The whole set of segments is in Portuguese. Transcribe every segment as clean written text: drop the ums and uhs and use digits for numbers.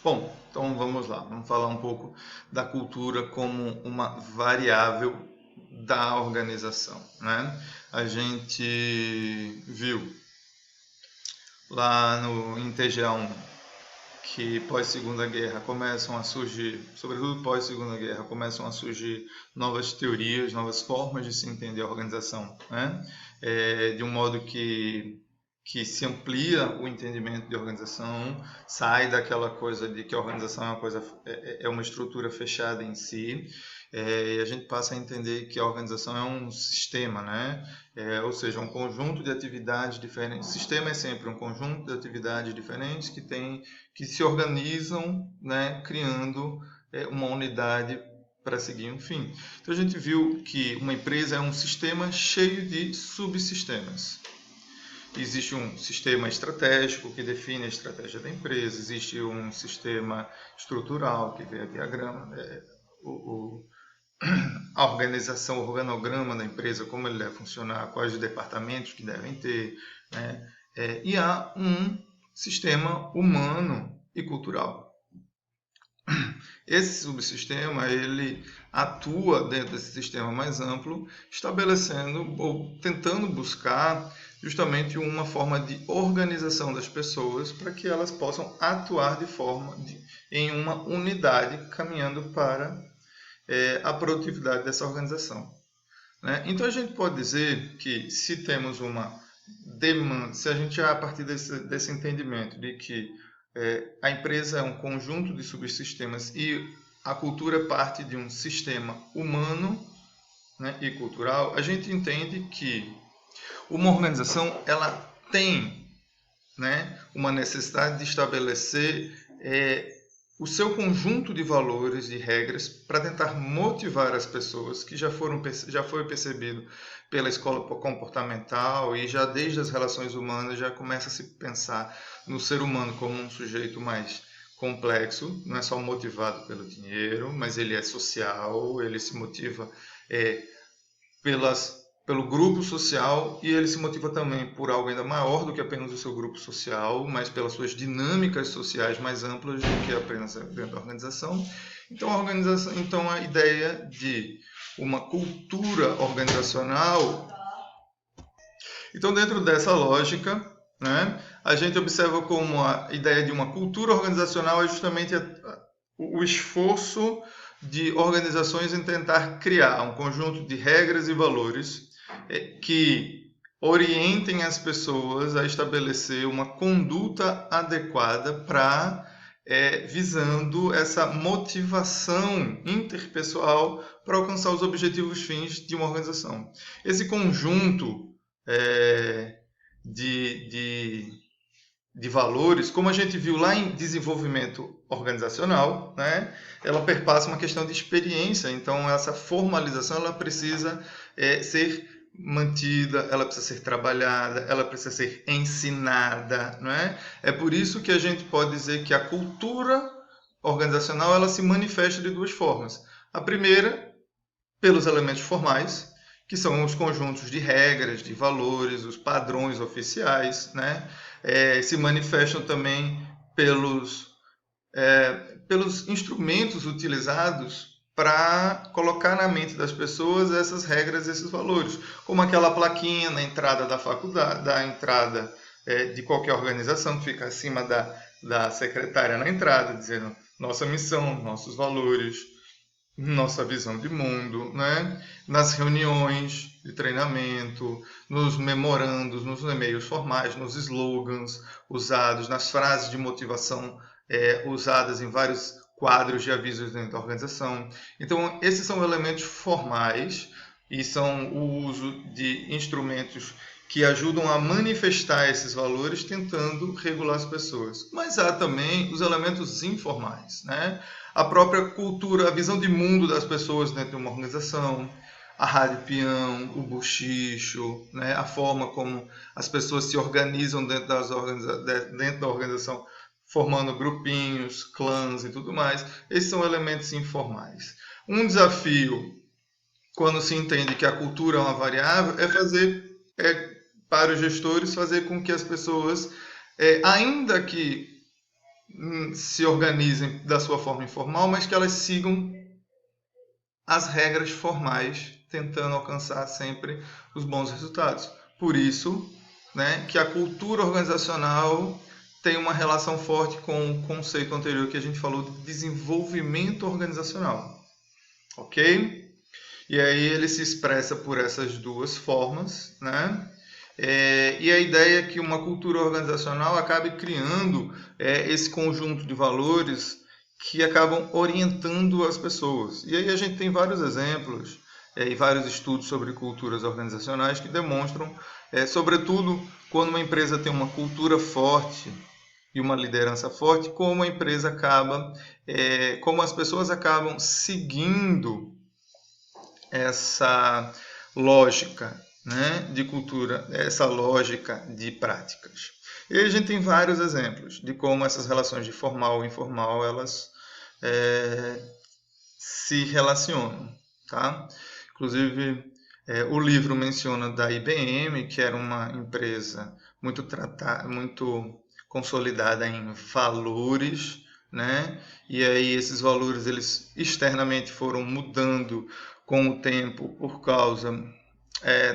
Bom, então vamos lá, vamos falar um pouco da cultura como uma variável da organização, né? A gente viu lá no em TGA1 que pós-Segunda Guerra começam a surgir, sobretudo pós-Segunda Guerra, começam a surgir novas teorias, novas formas de se entender a organização, né? De um modo que se amplia o entendimento de organização, sai daquela coisa de que a organização é uma coisa é uma estrutura fechada em si, e a gente passa a entender que a organização é um sistema, né? Ou seja, um conjunto de atividades diferentes. O sistema é sempre um conjunto de atividades diferentes que se organizam, né, criando uma unidade para seguir um fim. Então a gente viu que uma empresa é um sistema cheio de subsistemas. Existe um sistema estratégico que define a estratégia da empresa, existe um sistema estrutural que vê a diagrama, a organização, o organograma da empresa, como ele deve funcionar, quais os departamentos que devem ter, né? E há um sistema humano e cultural. Esse subsistema ele atua dentro desse sistema mais amplo, estabelecendo ou tentando buscar justamente uma forma de organização das pessoas para que elas possam atuar em uma unidade, caminhando para a produtividade dessa organização, né? Então a gente pode dizer que se temos uma demanda, se a gente a partir desse entendimento de que a empresa é um conjunto de subsistemas e a cultura parte de um sistema humano, né, e cultural, a gente entende que uma organização ela tem, né, uma necessidade de estabelecer o seu conjunto de valores e regras para tentar motivar as pessoas que já foi percebido pela escola comportamental e já desde as relações humanas já começa a se pensar no ser humano como um sujeito mais complexo, não é só motivado pelo dinheiro, mas ele é social, ele se motiva pelo grupo social e ele se motiva também por algo ainda maior do que apenas o seu grupo social, mas pelas suas dinâmicas sociais mais amplas do que apenas dentro da organização. Então a ideia de uma cultura organizacional. Então, dentro dessa lógica, né, a gente observa como a ideia de uma cultura organizacional é justamente o esforço de organizações em tentar criar um conjunto de regras e valores que orientem as pessoas a estabelecer uma conduta adequada para visando essa motivação interpessoal para alcançar os objetivos fins de uma organização. Esse conjunto de valores, como a gente viu lá em desenvolvimento organizacional, né, ela perpassa uma questão de experiência. Então, essa formalização ela precisa ser mantida, ela precisa ser trabalhada, ela precisa ser ensinada, não é? É por isso que a gente pode dizer que a cultura organizacional ela se manifesta de duas formas. A primeira, pelos elementos formais, que são os conjuntos de regras, de valores, os padrões oficiais, né? Se manifestam também pelos instrumentos utilizados para colocar na mente das pessoas essas regras, esses valores, como aquela plaquinha na entrada da faculdade, da entrada de qualquer organização, que fica acima da secretária na entrada, dizendo nossa missão, nossos valores, nossa visão de mundo, né? Nas reuniões de treinamento, nos memorandos, nos e-mails formais, nos slogans usados, nas frases de motivação usadas em vários quadros de avisos dentro da organização. Então, esses são elementos formais e são o uso de instrumentos que ajudam a manifestar esses valores, tentando regular as pessoas. Mas há também os elementos informais, né? A própria cultura, a visão de mundo das pessoas dentro de uma organização, a rádio peão, o bochicho, né? A forma como as pessoas se organizam dentro da organização, formando grupinhos, clãs e tudo mais. Esses são elementos informais. Um desafio, quando se entende que a cultura é uma variável, para os gestores, fazer com que as pessoas, ainda que se organizem da sua forma informal, mas que elas sigam as regras formais, tentando alcançar sempre os bons resultados. Por isso, né, que a cultura organizacional tem uma relação forte com o conceito anterior que a gente falou de desenvolvimento organizacional. Ok? E aí ele se expressa por essas duas formas, né? E a ideia é que uma cultura organizacional acabe criando esse conjunto de valores que acabam orientando as pessoas. E aí a gente tem vários exemplos e vários estudos sobre culturas organizacionais que demonstram, sobretudo quando uma empresa tem uma cultura forte e uma liderança forte, como a empresa acaba, como as pessoas acabam seguindo essa lógica, né, de cultura, essa lógica de práticas. E a gente tem vários exemplos de como essas relações de formal e informal elas se relacionam, tá? Inclusive o livro menciona da IBM, que era uma empresa muito consolidada em valores, né? E aí esses valores eles externamente foram mudando com o tempo por causa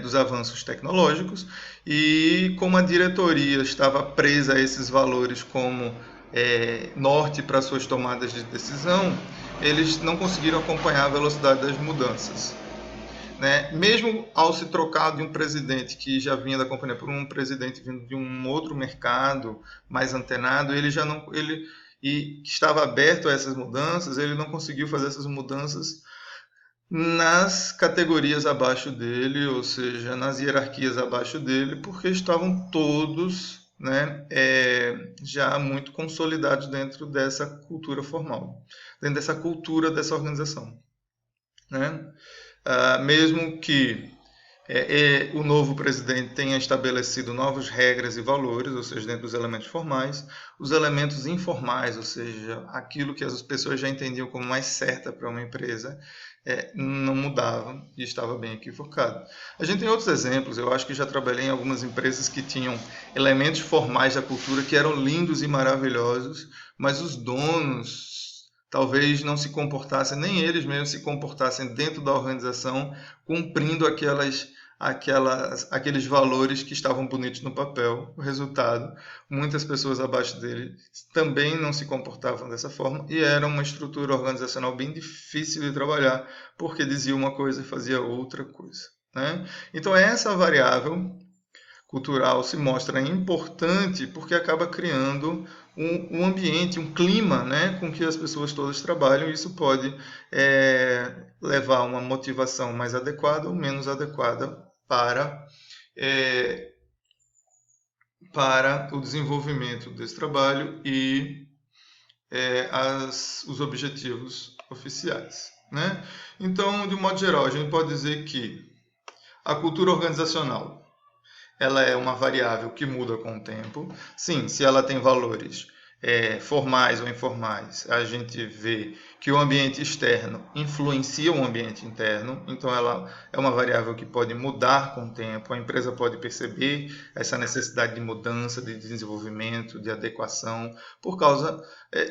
dos avanços tecnológicos, e como a diretoria estava presa a esses valores como norte para suas tomadas de decisão, eles não conseguiram acompanhar a velocidade das mudanças. Né? Mesmo ao se trocar de um presidente que já vinha da companhia por um presidente vindo de um outro mercado mais antenado, ele já não, ele e que estava aberto a essas mudanças, ele não conseguiu fazer essas mudanças nas categorias abaixo dele, ou seja, nas hierarquias abaixo dele, porque estavam todos, né, já muito consolidados dentro dessa cultura formal, dentro dessa cultura dessa organização. Né? Mesmo que o novo presidente tenha estabelecido novas regras e valores, ou seja, dentro dos elementos formais, os elementos informais, ou seja, aquilo que as pessoas já entendiam como mais certa para uma empresa, não mudava e estava bem equivocado. A gente tem outros exemplos, eu acho que já trabalhei em algumas empresas que tinham elementos formais da cultura que eram lindos e maravilhosos, mas os donos talvez não se comportassem, nem eles mesmos se comportassem dentro da organização, cumprindo aqueles valores que estavam bonitos no papel. O resultado, muitas pessoas abaixo dele também não se comportavam dessa forma e era uma estrutura organizacional bem difícil de trabalhar, porque dizia uma coisa e fazia outra coisa. Né? Então essa variável cultural se mostra importante porque acaba criando um ambiente, um clima, né, com que as pessoas todas trabalham, e isso pode levar a uma motivação mais adequada ou menos adequada para o desenvolvimento desse trabalho e os objetivos oficiais. Né? Então, de um modo geral, a gente pode dizer que a cultura organizacional ela é uma variável que muda com o tempo. Sim, se ela tem valores formais ou informais, a gente vê que o ambiente externo influencia o ambiente interno, então ela é uma variável que pode mudar com o tempo, a empresa pode perceber essa necessidade de mudança, de desenvolvimento, de adequação, por causa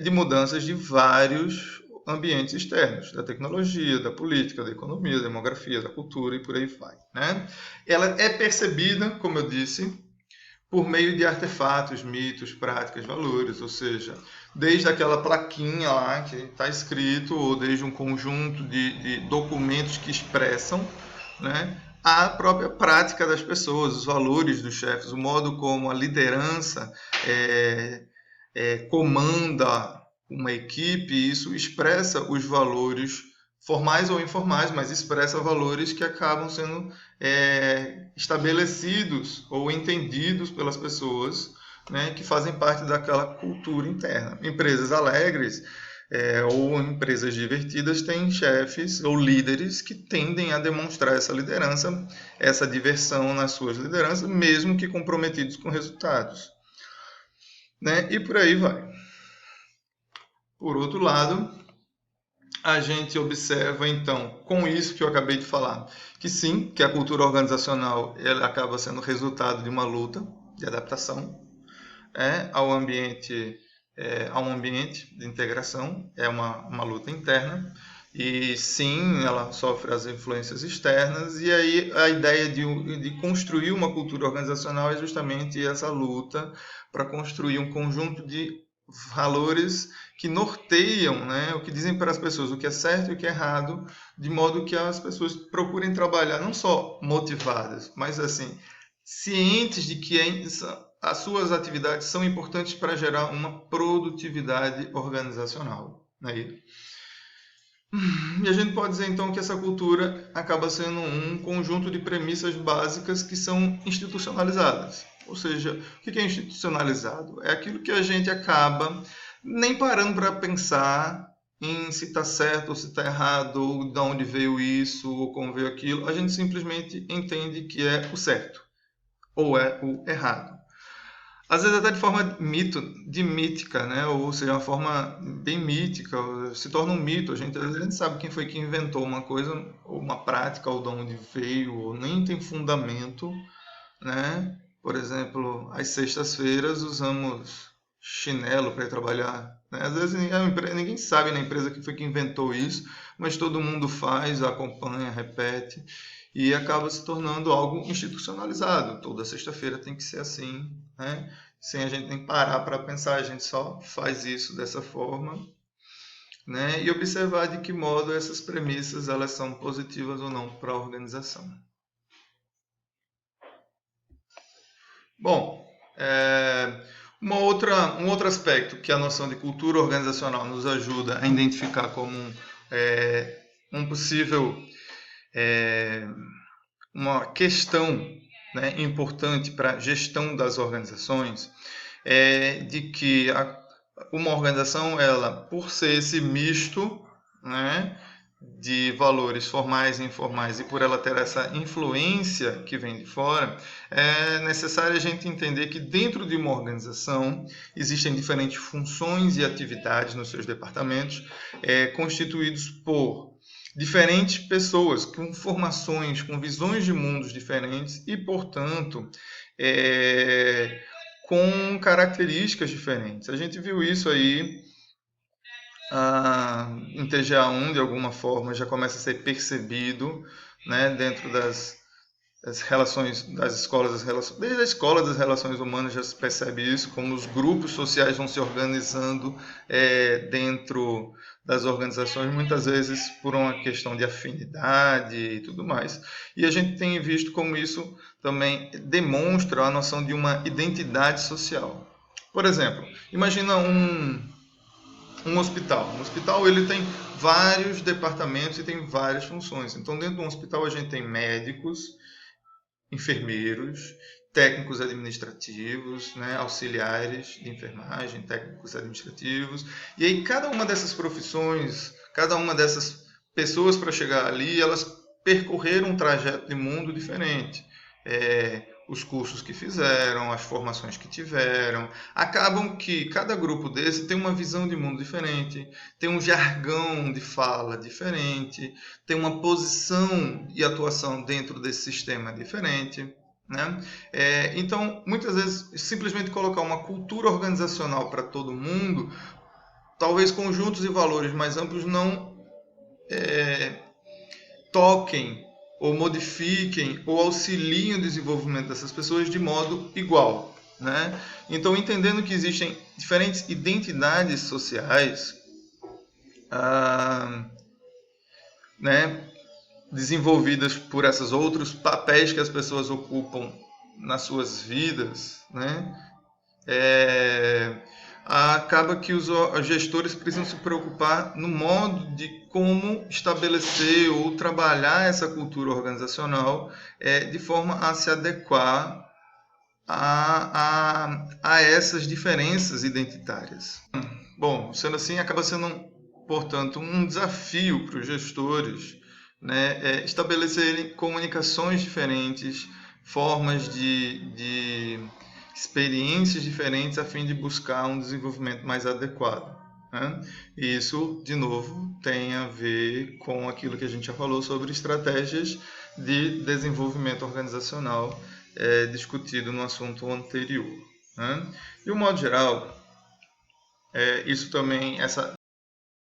de mudanças de vários ambientes externos, da tecnologia, da política, da economia, da demografia, da cultura e por aí vai. Né? Ela é percebida, como eu disse, por meio de artefatos, mitos, práticas, valores, ou seja, desde aquela plaquinha lá que está escrito, ou desde um conjunto de documentos que expressam, né, a própria prática das pessoas, os valores dos chefes, o modo como a liderança comanda uma equipe, e isso expressa os valores formais ou informais, mas expressa valores que acabam sendo estabelecidos ou entendidos pelas pessoas, né, que fazem parte daquela cultura interna. Empresas alegres ou empresas divertidas têm chefes ou líderes que tendem a demonstrar essa liderança, essa diversão nas suas lideranças, mesmo que comprometidos com resultados. Né? E por aí vai. Por outro lado, a gente observa, então, com isso que eu acabei de falar, que sim, que a cultura organizacional ela acaba sendo resultado de uma luta de adaptação ao ambiente a um ambiente de integração, é uma luta interna, e sim, ela sofre as influências externas, e aí a ideia de construir uma cultura organizacional é justamente essa luta para construir um conjunto de valores que norteiam, né, o que dizem para as pessoas o que é certo e o que é errado, de modo que as pessoas procurem trabalhar não só motivadas, mas assim, cientes de que as suas atividades são importantes para gerar uma produtividade organizacional. Né? E a gente pode dizer então que essa cultura acaba sendo um conjunto de premissas básicas que são institucionalizadas. Ou seja, o que é institucionalizado? É aquilo que a gente acaba nem parando para pensar em se está certo ou se está errado, ou de onde veio isso, ou como veio aquilo. A gente simplesmente entende que é o certo ou é o errado. Às vezes até de forma mítica, né? Ou seja, uma forma bem mítica, se torna um mito. Às vezes a gente sabe quem foi que inventou uma coisa, ou uma prática, ou de onde veio, ou nem tem fundamento, né? Por exemplo, às sextas-feiras usamos chinelo para ir trabalhar. Né? Às vezes ninguém sabe na empresa quem foi que inventou isso, mas todo mundo faz, acompanha, repete, e acaba se tornando algo institucionalizado. Toda sexta-feira tem que ser assim, né? Sem a gente nem parar para pensar, a gente só faz isso dessa forma, né? E observar de que modo essas premissas elas são positivas ou não para a organização. Bom, um outro aspecto que a noção de cultura organizacional nos ajuda a identificar como um possível, uma questão, né, importante para a gestão das organizações é de que uma organização, ela, por ser esse misto, né, de valores formais e informais, e por ela ter essa influência que vem de fora, é necessário a gente entender que dentro de uma organização existem diferentes funções e atividades nos seus departamentos, constituídos por diferentes pessoas com formações, com visões de mundos diferentes e, portanto, com características diferentes. A gente viu isso aí em TGA1, de alguma forma, já começa a ser percebido, né, dentro das relações das escolas, desde a escola das relações humanas já se percebe isso, como os grupos sociais vão se organizando dentro das organizações, muitas vezes por uma questão de afinidade e tudo mais. E a gente tem visto como isso também demonstra a noção de uma identidade social. Por exemplo, imagina um hospital. Um hospital ele tem vários departamentos e tem várias funções. Então, dentro de um hospital a gente tem médicos, enfermeiros, técnicos administrativos, né, auxiliares de enfermagem, técnicos administrativos. E aí cada uma dessas profissões, cada uma dessas pessoas para chegar ali, elas percorreram um trajeto de mundo diferente. Os cursos que fizeram, as formações que tiveram, acabam que cada grupo desse tem uma visão de mundo diferente, tem um jargão de fala diferente, tem uma posição e atuação dentro desse sistema diferente. Né? Então, muitas vezes, simplesmente colocar uma cultura organizacional para todo mundo, talvez conjuntos e valores mais amplos não toquem ou modifiquem ou auxiliem o desenvolvimento dessas pessoas de modo igual. Né? Então, entendendo que existem diferentes identidades sociais, né, desenvolvidas por esses outros papéis que as pessoas ocupam nas suas vidas, né, acaba que os gestores precisam se preocupar no modo de como estabelecer ou trabalhar essa cultura organizacional de forma a se adequar a essas diferenças identitárias. Bom, sendo assim, acaba sendo, portanto, um desafio para os gestores, né, estabelecerem comunicações diferentes, formas de experiências diferentes a fim de buscar um desenvolvimento mais adequado. Né? E isso, de novo, tem a ver com aquilo que a gente já falou sobre estratégias de desenvolvimento organizacional discutido no assunto anterior. Né? De um modo geral, Isso também,